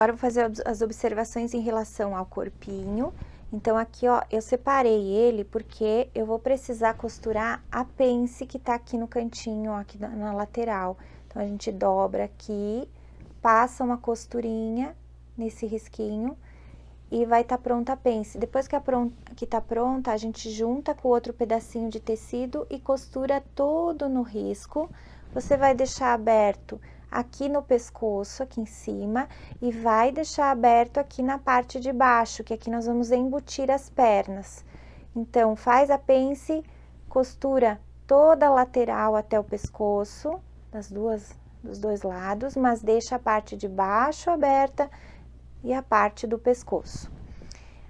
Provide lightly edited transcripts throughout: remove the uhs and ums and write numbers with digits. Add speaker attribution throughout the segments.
Speaker 1: Agora, eu vou fazer as observações em relação ao corpinho. Então, aqui, ó, eu separei ele porque eu vou precisar costurar a pence que tá aqui no cantinho, ó, aqui na lateral. Então, a gente dobra aqui, passa uma costurinha nesse risquinho e vai tá pronta a pence. Depois que tá pronta, a gente junta com outro pedacinho de tecido e costura todo no risco. Você vai deixar aberto aqui no pescoço, aqui em cima, e vai deixar aberto aqui na parte de baixo, que aqui nós vamos embutir as pernas. Então, faz a pence, costura toda a lateral até o pescoço, dos dois lados, mas deixa a parte de baixo aberta e a parte do pescoço.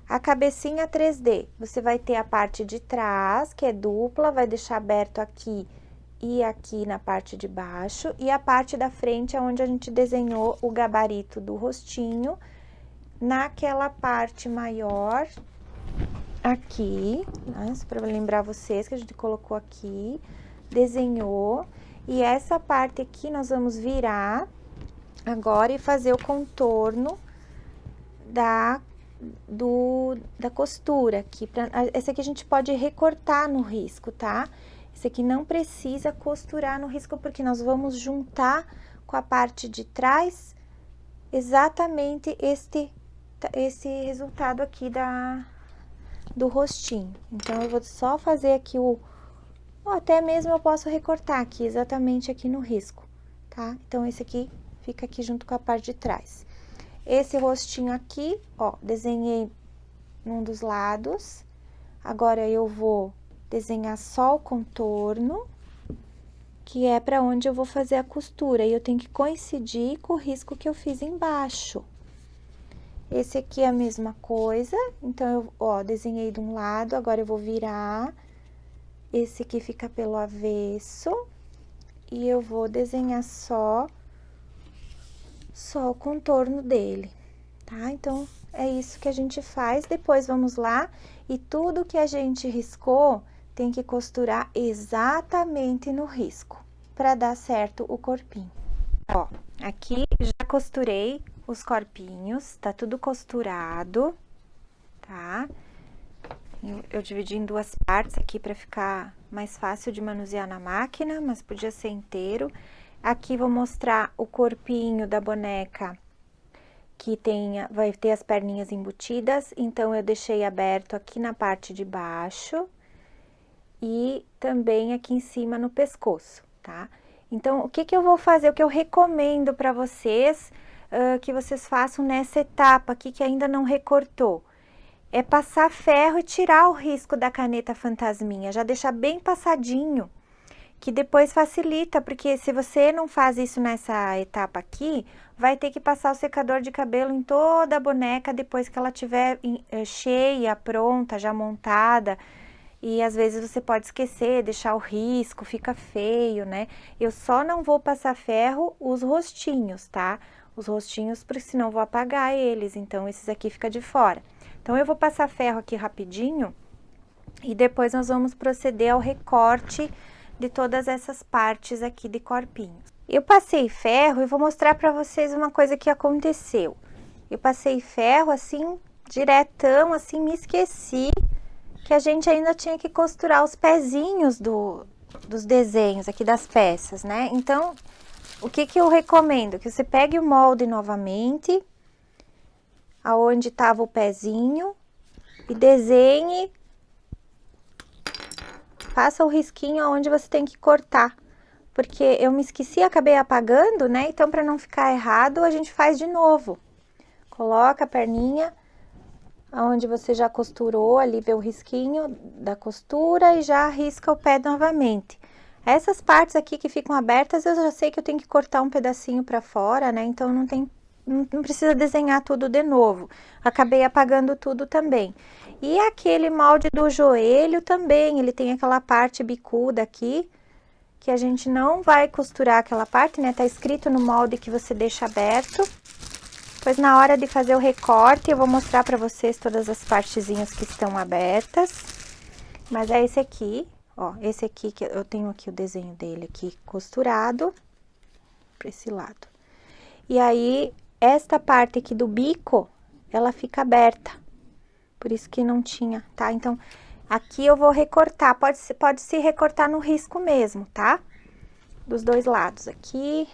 Speaker 1: A cabecinha 3D, você vai ter a parte de trás, que é dupla, vai deixar aberto aqui e aqui na parte de baixo, e a parte da frente é onde a gente desenhou o gabarito do rostinho, naquela parte maior, aqui, né, para lembrar vocês que a gente colocou aqui, desenhou, e essa parte aqui nós vamos virar agora e fazer o contorno da costura aqui. Essa aqui a gente pode recortar no risco, tá? Esse aqui não precisa costurar no risco, porque nós vamos juntar com a parte de trás exatamente esse resultado aqui do rostinho. Então, eu vou só fazer aqui ou até mesmo eu posso recortar aqui, exatamente aqui no risco, tá? Então, esse aqui fica aqui junto com a parte de trás. Esse rostinho aqui, ó, desenhei num dos lados. Agora, eu vou desenhar só o contorno, que é para onde eu vou fazer a costura. E eu tenho que coincidir com o risco que eu fiz embaixo. Esse aqui é a mesma coisa. Então, eu, ó, desenhei de um lado, agora eu vou virar. Esse aqui fica pelo avesso. E eu vou desenhar só o contorno dele, tá? Então, é isso que a gente faz. Depois, vamos lá. E tudo que a gente riscou, tem que costurar exatamente no risco, para dar certo o corpinho. Ó, aqui já costurei os corpinhos, tá tudo costurado, tá? Eu dividi em duas partes aqui para ficar mais fácil de manusear na máquina, mas podia ser inteiro. Aqui vou mostrar o corpinho da boneca, que vai ter as perninhas embutidas, então eu deixei aberto aqui na parte de baixo e também aqui em cima no pescoço, tá? Então, o que que eu vou fazer, o que eu recomendo para vocês, que vocês façam nessa etapa aqui que ainda não recortou, é passar ferro e tirar o risco da caneta fantasminha, já deixar bem passadinho, que depois facilita, porque se você não faz isso nessa etapa aqui, vai ter que passar o secador de cabelo em toda a boneca depois que ela tiver cheia, pronta, já montada. E às vezes você pode esquecer, deixar o risco, fica feio, né? Eu só não vou passar ferro os rostinhos, tá? Os rostinhos, porque senão eu vou apagar eles, então esses aqui fica de fora. Então, eu vou passar ferro aqui rapidinho e depois nós vamos proceder ao recorte de todas essas partes aqui de corpinhos. Eu passei ferro e vou mostrar pra vocês uma coisa que aconteceu. Eu passei ferro assim, diretão, assim, me esqueci que a gente ainda tinha que costurar os pezinhos dos desenhos aqui das peças, né? Então, o que que eu recomendo? Que você pegue o molde novamente, aonde estava o pezinho, e desenhe, faça o risquinho aonde você tem que cortar, porque eu me esqueci, acabei apagando, né? Então, para não ficar errado, a gente faz de novo. Coloca a perninha aonde você já costurou, ali vê o risquinho da costura e já risca o pé novamente. Essas partes aqui que ficam abertas, eu já sei que eu tenho que cortar um pedacinho para fora, né? Então, não precisa desenhar tudo de novo. Acabei apagando tudo também. E aquele molde do joelho também, ele tem aquela parte bicuda aqui, que a gente não vai costurar aquela parte, né? Tá escrito no molde que você deixa aberto. Pois na hora de fazer o recorte, eu vou mostrar pra vocês todas as partezinhas que estão abertas. Mas é esse aqui, ó, esse aqui que eu tenho aqui o desenho dele aqui costurado, pra esse lado. E aí, esta parte aqui do bico, ela fica aberta. Por isso que não tinha, tá? Então, aqui eu vou recortar, pode se recortar no risco mesmo, tá? Dos dois lados aqui.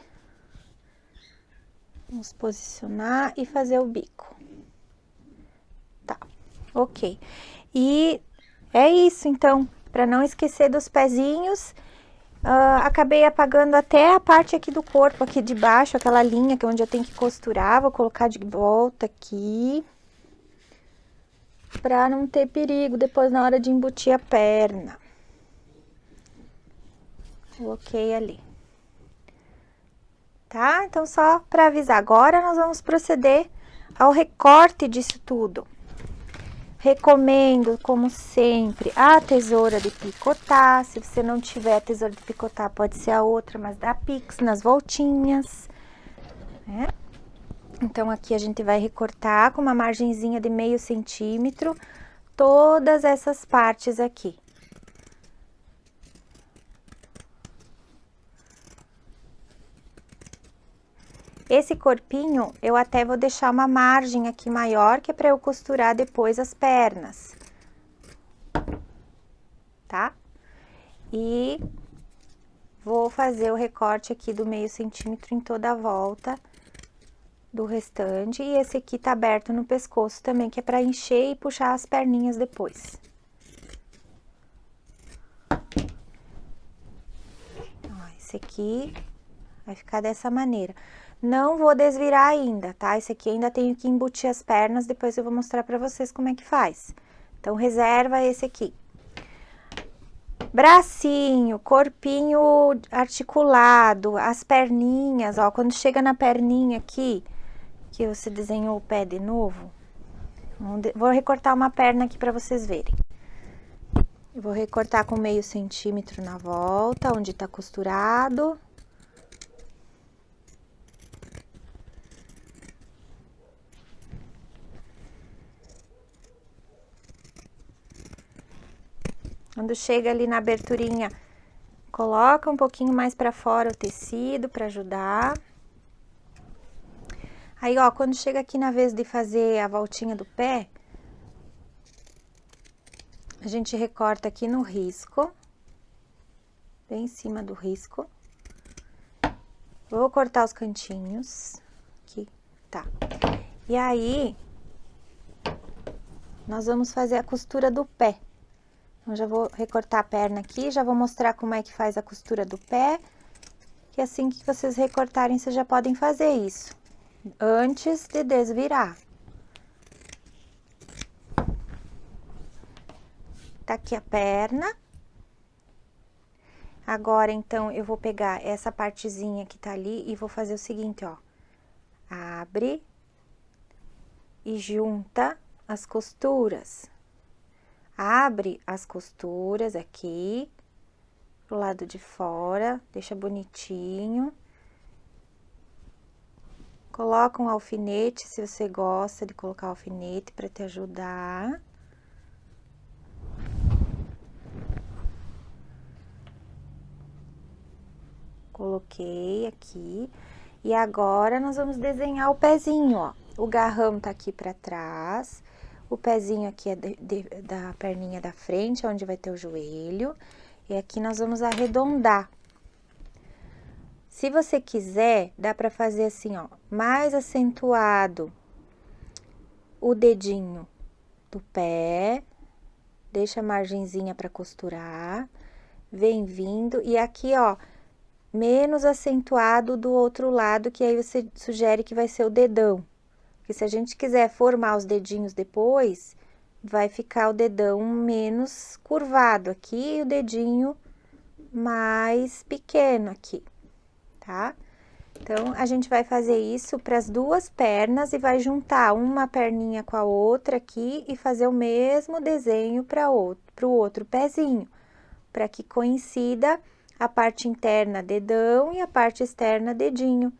Speaker 1: Vamos posicionar e fazer o bico. Tá, ok. E é isso, então, para não esquecer dos pezinhos, acabei apagando até a parte aqui do corpo, aqui de baixo, aquela linha que é onde eu tenho que costurar, vou colocar de volta aqui. Pra não ter perigo depois na hora de embutir a perna. Coloquei ali. Tá? Então, só para avisar, agora nós vamos proceder ao recorte disso tudo. Recomendo, como sempre, a tesoura de picotar. Se você não tiver a tesoura de picotar, pode ser a outra, mas dá pix nas voltinhas, né? Então, aqui a gente vai recortar com uma margenzinha de meio centímetro todas essas partes aqui. Esse corpinho, eu até vou deixar uma margem aqui maior, que é para eu costurar depois as pernas. Tá? E vou fazer o recorte aqui do meio centímetro em toda a volta do restante. E esse aqui tá aberto no pescoço também, que é para encher e puxar as perninhas depois. Ó, esse aqui vai ficar dessa maneira. Não vou desvirar ainda, tá? Esse aqui ainda tenho que embutir as pernas, depois eu vou mostrar pra vocês como é que faz. Então, reserva esse aqui. Bracinho, corpinho articulado, as perninhas, ó. Quando chega na perninha aqui, que você desenhou o pé de novo, vou recortar uma perna aqui pra vocês verem. Eu vou recortar com meio centímetro na volta, onde tá costurado. Quando chega ali na aberturinha, coloca um pouquinho mais pra fora o tecido pra ajudar. Aí, ó, quando chega aqui na vez de fazer a voltinha do pé, a gente recorta aqui no risco, bem em cima do risco. Vou cortar os cantinhos, aqui, tá. E aí, nós vamos fazer a costura do pé. Então, já vou recortar a perna aqui, já vou mostrar como é que faz a costura do pé. Que assim que vocês recortarem, vocês já podem fazer isso, antes de desvirar. Tá aqui a perna. Agora, então, eu vou pegar essa partezinha que tá ali e vou fazer o seguinte, ó. Abre e junta as costuras. Abre as costuras aqui, pro lado de fora, deixa bonitinho. Coloca um alfinete, se você gosta de colocar alfinete para te ajudar. Coloquei aqui. E agora, nós vamos desenhar o pezinho, ó. O garrão tá aqui pra trás. O pezinho aqui é da perninha da frente, onde vai ter o joelho. E aqui nós vamos arredondar. Se você quiser, dá pra fazer assim, ó, mais acentuado o dedinho do pé. Deixa a margenzinha pra costurar. Vem vindo. E aqui, ó, menos acentuado do outro lado, que aí você sugere que vai ser o dedão. Porque se a gente quiser formar os dedinhos depois, vai ficar o dedão menos curvado aqui e o dedinho mais pequeno aqui, tá? Então, a gente vai fazer isso para as duas pernas e vai juntar uma perninha com a outra aqui e fazer o mesmo desenho para o outro pezinho, para que coincida a parte interna dedão e a parte externa dedinho.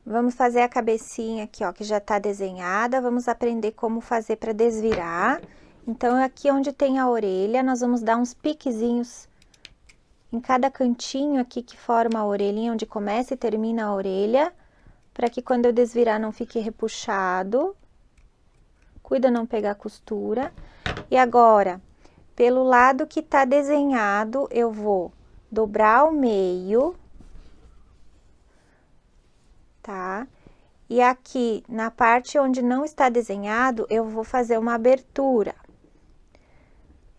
Speaker 1: Vamos fazer a cabecinha aqui, ó, que já tá desenhada, vamos aprender como fazer para desvirar. Então, aqui onde tem a orelha, nós vamos dar uns piquezinhos em cada cantinho aqui que forma a orelhinha, onde começa e termina a orelha, para que quando eu desvirar não fique repuxado. Cuida não pegar costura. E agora, pelo lado que tá desenhado, eu vou dobrar ao meio, tá? E aqui, na parte onde não está desenhado, eu vou fazer uma abertura.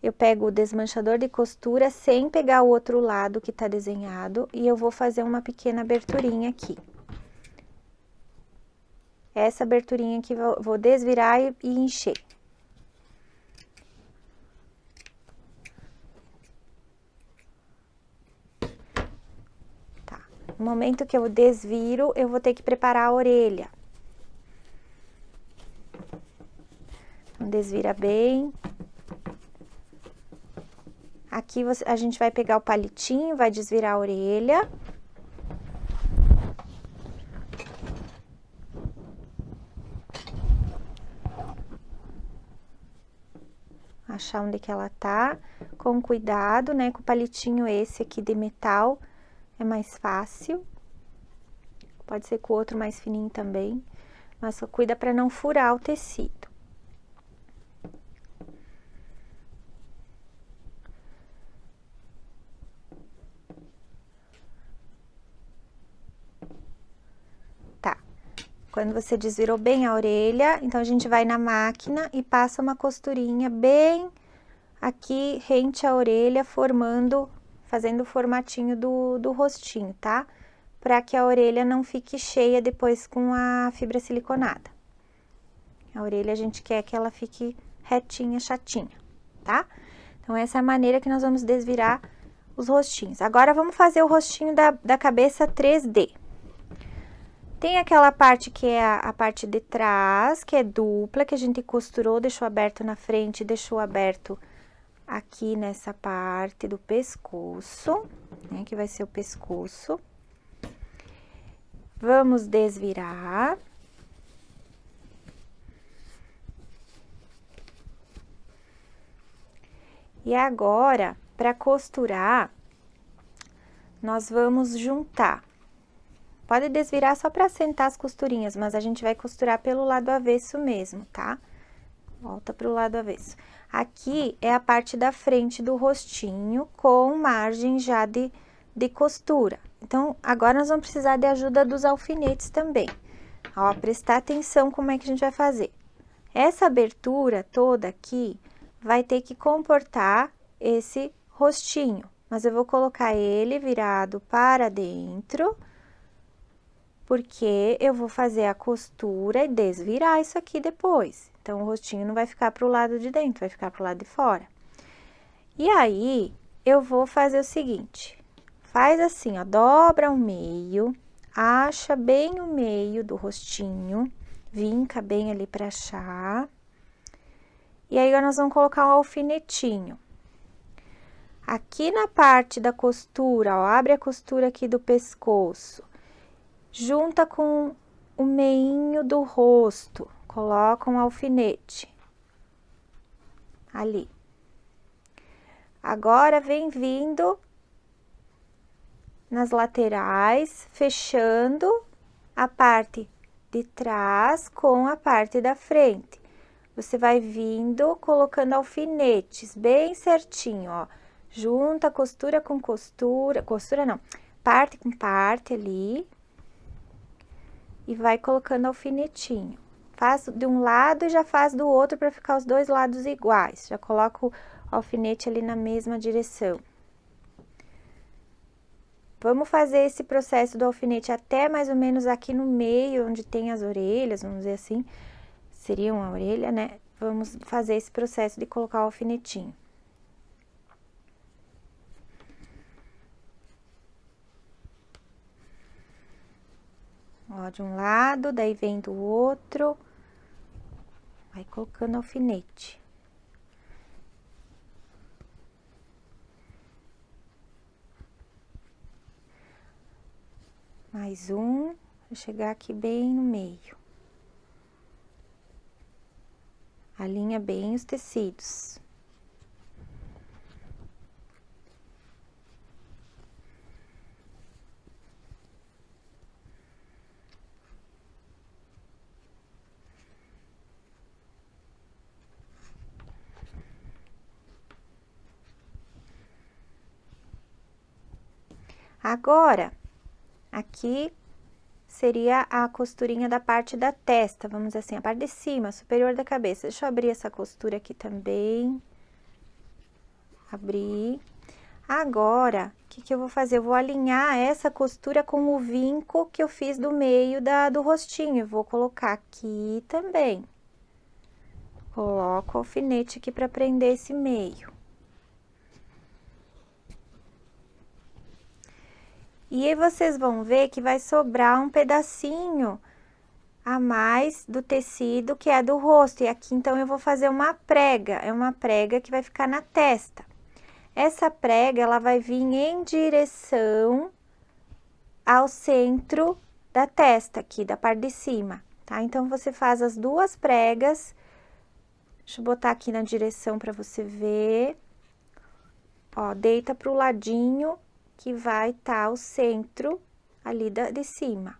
Speaker 1: Eu pego o desmanchador de costura sem pegar o outro lado que tá desenhado e eu vou fazer uma pequena aberturinha aqui. Essa aberturinha aqui, vou desvirar e encher. Tá. No momento que eu desviro, eu vou ter que preparar a orelha. Então, desvira bem. Aqui a gente vai pegar o palitinho, vai desvirar a orelha. Achar onde que ela tá, com cuidado, né? Com o palitinho esse aqui de metal, é mais fácil. Pode ser com o outro mais fininho também, mas só cuida para não furar o tecido. Tá. Quando você desvirou bem a orelha, então a gente vai na máquina e passa uma costurinha bem aqui rente à orelha, fazendo o formatinho do rostinho, tá? Para que a orelha não fique cheia depois com a fibra siliconada. A orelha a gente quer que ela fique retinha, chatinha, tá? Então, essa é a maneira que nós vamos desvirar os rostinhos. Agora, vamos fazer o rostinho da cabeça 3D. Tem aquela parte que é a parte de trás, que é dupla, que a gente costurou, deixou aberto na frente, deixou aberto aqui nessa parte do pescoço, né? Que vai ser o pescoço. Vamos desvirar. E agora, para costurar, nós vamos juntar. Pode desvirar só para assentar as costurinhas, mas a gente vai costurar pelo lado avesso mesmo, tá? Volta pro lado avesso. Aqui é a parte da frente do rostinho, com margem já de costura. Então, agora nós vamos precisar de ajuda dos alfinetes também. Ó, prestar atenção como é que a gente vai fazer. Essa abertura toda aqui vai ter que comportar esse rostinho, mas eu vou colocar ele virado para dentro, porque eu vou fazer a costura e desvirar isso aqui depois. Então, o rostinho não vai ficar pro lado de dentro, vai ficar pro lado de fora. E aí, eu vou fazer o seguinte, faz assim, ó, dobra ao meio, acha bem o meio do rostinho, vinca bem ali pra achar. E aí, nós vamos colocar um alfinetinho. Aqui na parte da costura, ó, abre a costura aqui do pescoço, junta com o meinho do rosto, coloca um alfinete ali. Agora, vem vindo nas laterais, fechando a parte de trás com a parte da frente. Você vai vindo, colocando alfinetes bem certinho, ó. Junta costura com costura, costura não, parte com parte ali. E vai colocando alfinetinho. Faz de um lado e já faz do outro para ficar os dois lados iguais. Já coloca o alfinete ali na mesma direção. Vamos fazer esse processo do alfinete até mais ou menos aqui no meio, onde tem as orelhas, vamos dizer assim. Seria uma orelha, né? Vamos fazer esse processo de colocar o alfinetinho. Ó, de um lado, daí vem do outro, vai colocando alfinete. Mais um, vou chegar aqui bem no meio. Alinha bem os tecidos. Agora, aqui seria a costurinha da parte da testa, vamos dizer assim, a parte de cima, superior da cabeça. Deixa eu abrir essa costura aqui também. Abrir. Agora, o que eu vou fazer? Eu vou alinhar essa costura com o vinco que eu fiz do meio do rostinho. Eu vou colocar aqui também. Coloco o alfinete aqui para prender esse meio. E aí, vocês vão ver que vai sobrar um pedacinho a mais do tecido que é do rosto. E aqui, então, eu vou fazer uma prega. É uma prega que vai ficar na testa. Essa prega, ela vai vir em direção ao centro da testa aqui, da parte de cima, tá? Então, você faz as duas pregas. Deixa eu botar aqui na direção para você ver. Ó, deita pro ladinho que vai estar o centro ali de cima.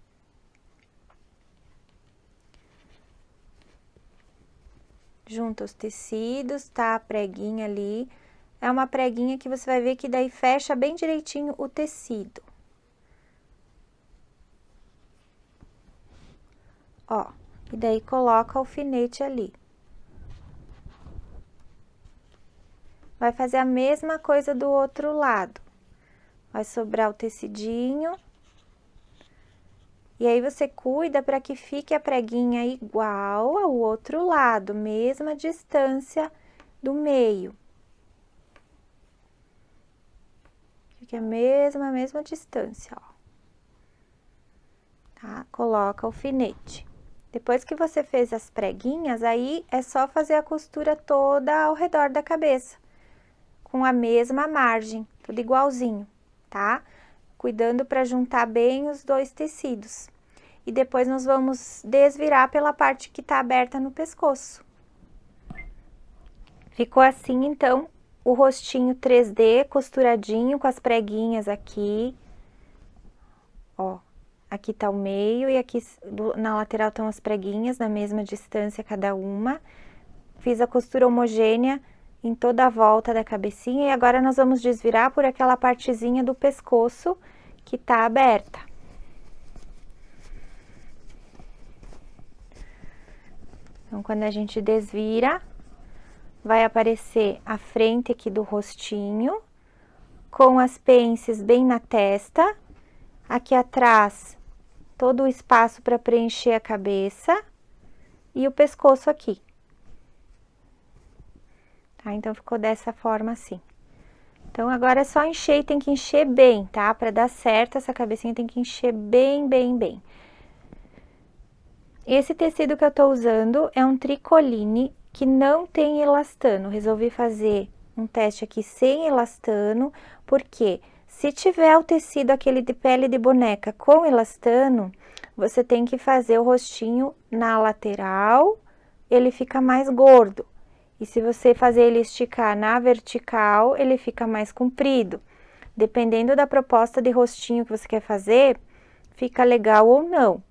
Speaker 1: Junta os tecidos, tá? A preguinha ali. É uma preguinha que você vai ver que daí fecha bem direitinho o tecido. Ó, e daí coloca o alfinete ali. Vai fazer a mesma coisa do outro lado. Vai sobrar o tecidinho. E aí, você cuida para que fique a preguinha igual ao outro lado, mesma distância do meio. Fique a mesma distância, ó. Tá? Coloca o alfinete. Depois que você fez as preguinhas, aí é só fazer a costura toda ao redor da cabeça, com a mesma margem, tudo igualzinho, tá? Cuidando para juntar bem os dois tecidos. E depois nós vamos desvirar pela parte que tá aberta no pescoço. Ficou assim, então, o rostinho 3D costuradinho com as preguinhas aqui. Ó, aqui tá o meio e aqui na lateral estão as preguinhas, na mesma distância cada uma. Fiz a costura homogênea em toda a volta da cabecinha e agora nós vamos desvirar por aquela partezinha do pescoço que tá aberta. Então, quando a gente desvira, vai aparecer a frente aqui do rostinho, com as pences bem na testa, aqui atrás, todo o espaço para preencher a cabeça e o pescoço aqui. Tá? Então, ficou dessa forma assim. Então, agora é só encher e tem que encher bem, tá? Para dar certo, essa cabecinha tem que encher bem. Esse tecido que eu tô usando é um tricoline que não tem elastano. Resolvi fazer um teste aqui sem elastano, porque se tiver o tecido aquele de pele de boneca com elastano, você tem que fazer o rostinho na lateral, ele fica mais gordo. E se você fazer ele esticar na vertical, ele fica mais comprido. Dependendo da proposta de rostinho que você quer fazer, fica legal ou não.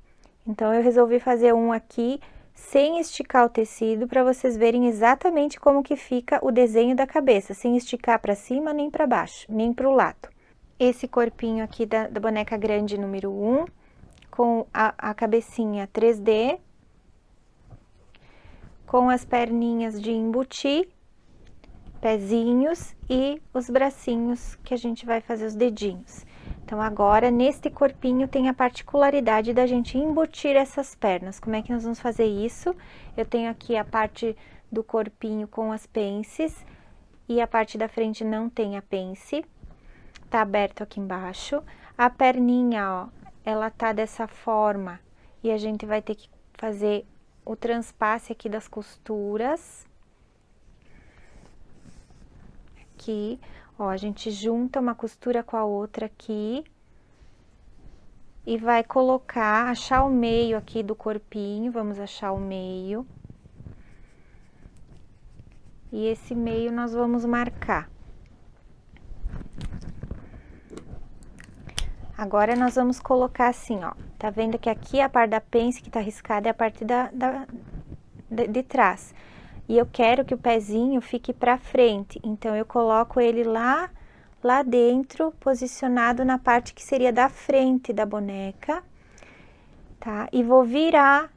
Speaker 1: Então, eu resolvi fazer um aqui sem esticar o tecido, para vocês verem exatamente como que fica o desenho da cabeça, sem esticar para cima, nem para baixo, nem para o lado. Esse corpinho aqui da boneca grande número 1, com a cabecinha 3D, com as perninhas de embutir, pezinhos e os bracinhos que a gente vai fazer os dedinhos. Então, agora, neste corpinho, tem a particularidade da gente embutir essas pernas. Como é que nós vamos fazer isso? Eu tenho aqui a parte do corpinho com as pences e a parte da frente não tem a pence. Tá aberto aqui embaixo. A perninha, ó, ela tá dessa forma e a gente vai ter que fazer o transpasse aqui das costuras. Aqui, ó, a gente junta uma costura com a outra aqui e vai colocar, achar o meio aqui do corpinho, vamos achar o meio. E esse meio nós vamos marcar. Agora, nós vamos colocar assim, ó, tá vendo que aqui a parte da pence que tá riscada é a parte de trás. E eu quero que o pezinho fique pra frente, então eu coloco ele lá lá dentro, posicionado na parte que seria da frente da boneca, tá? E vou virar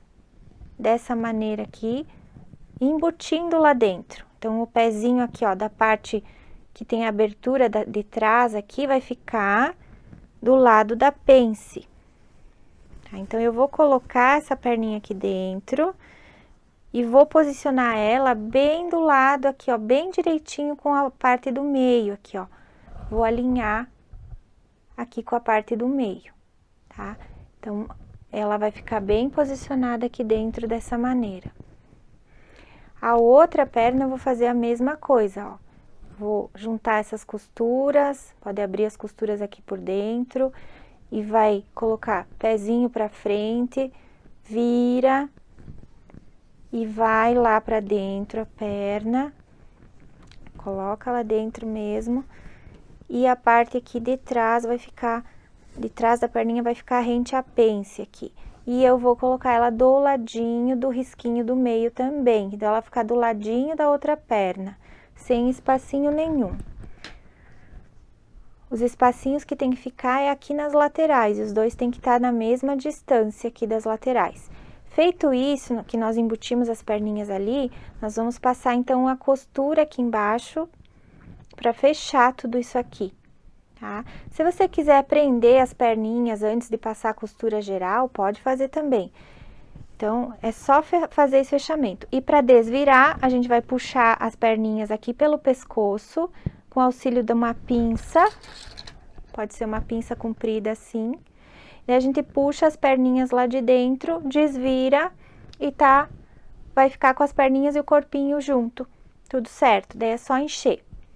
Speaker 1: dessa maneira aqui, embutindo lá dentro. Então, o pezinho aqui, ó, da parte que tem a abertura de trás aqui, vai ficar do lado da pence. Tá? Então, eu vou colocar essa perninha aqui dentro e vou posicionar ela bem do lado aqui, ó, bem direitinho com a parte do meio aqui, ó. Vou alinhar aqui com a parte do meio, tá? Então, ela vai ficar bem posicionada aqui dentro dessa maneira. A outra perna eu vou fazer a mesma coisa, ó. Vou juntar essas costuras, pode abrir as costuras aqui por dentro e vai colocar pezinho pra frente, vira e vai lá pra dentro a perna, coloca lá dentro mesmo e a parte aqui de trás vai ficar, de trás da perninha vai ficar rente à pence aqui. E eu vou colocar ela do ladinho do risquinho do meio também, então ela ficar do ladinho da outra perna, sem espacinho nenhum. Os espacinhos que tem que ficar é aqui nas laterais, os dois tem que estar na mesma distância aqui das laterais. Feito isso, que nós embutimos as perninhas ali, nós vamos passar então a costura aqui embaixo para fechar tudo isso aqui. Tá? Se você quiser prender as perninhas antes de passar a costura geral, pode fazer também. Então, é só fazer esse fechamento. E para desvirar, a gente vai puxar as perninhas aqui pelo pescoço, com auxílio de uma pinça. Pode ser uma pinça comprida assim. E a gente puxa as perninhas lá de dentro, desvira e vai ficar com as perninhas e o corpinho junto. Tudo certo, daí é só encher.